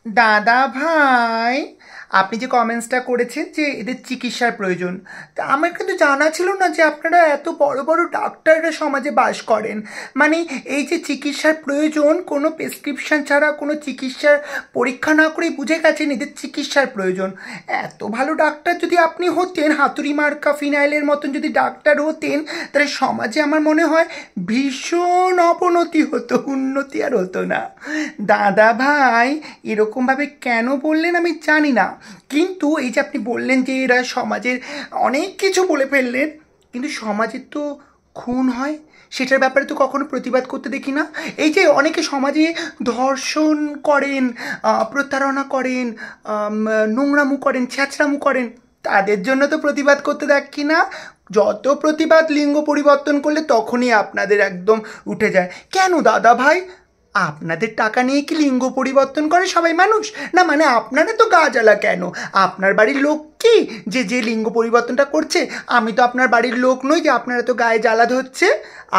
দাদা ভাই, আপনি যে কমেন্টসটা করেছেন যে এদের চিকিৎসার প্রয়োজন, তা আমার কিন্তু জানা ছিল না যে আপনারা এত বড় বড় ডাক্তাররা সমাজে বাস করেন। মানে এই যে চিকিৎসার প্রয়োজন, কোনো প্রেসক্রিপশন ছাড়া, কোনো চিকিৎসার পরীক্ষা না করেই বুঝে গেছেন এদের চিকিৎসার প্রয়োজন। এত ভালো ডাক্তার যদি আপনি হতেন, হাতুড়ি মার্কা ফিনাইলের মতন যদি ডাক্তার হতেন, তাহলে সমাজে আমার মনে হয় ভীষণ অবনতি হতো, উন্নতি আর হতো না। দাদা ভাই, এরকমভাবে কেন বললেন আমি জানি না, কিন্তু এই যে আপনি বললেন যে এরা সমাজের অনেক কিছু বলে ফেললেন, কিন্তু সমাজের তো খুন হয়, সেটার ব্যাপারে তো কখনো প্রতিবাদ করতে দেখি না। এই যে অনেকে সমাজে ধর্ষণ করেন, প্রতারণা করেন, নোংরামু করেন, ছ্যাঁচড়ামু করেন, তাদের জন্য তো প্রতিবাদ করতে দেখি না। যত প্রতিবাদ লিঙ্গ পরিবর্তন করলে তখনই আপনাদের একদম উঠে যায়। কেন দাদা ভাই, আপনাদের টাকা নিয়ে কি লিঙ্গ পরিবর্তন করে সবাই মানুষ? না মানে আপনারা তো গা জ্বালা কেন? আপনার বাড়ির লোক কি যে যে লিঙ্গ পরিবর্তনটা করছে? আমি তো আপনার বাড়ির লোক নই যে আপনারা তো গায়ে জ্বালা ধরছে।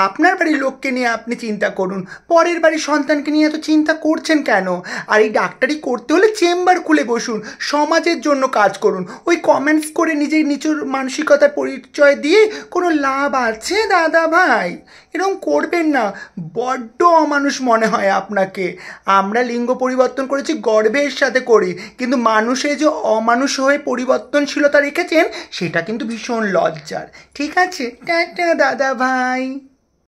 আপনার বাড়ির লোককে নিয়ে আপনি চিন্তা করুন, পরের বাড়ির সন্তানকে নিয়ে এত চিন্তা করছেন কেন? আর এই ডাক্তারি করতে হলে চেম্বার খুলে বসুন, সমাজের জন্য কাজ করুন। ওই কমেন্টস করে নিজের নিচুর মানসিকতার পরিচয় দিয়ে কোনো লাভ আছে দাদা ভাই? এরকম করবেন না, বড্ড অমানুষ মনে হয় আপনাকে। আমরা লিঙ্গ পরিবর্তন করেছি গর্বের সাথে করি, কিন্তু মানুষে যে অমানুষ হয়ে পরিবর্তনশীলতা রেখেছেন সেটা কিন্তু ভীষণ লজ্জার। ঠিক আছে, টাটা দাদা ভাই।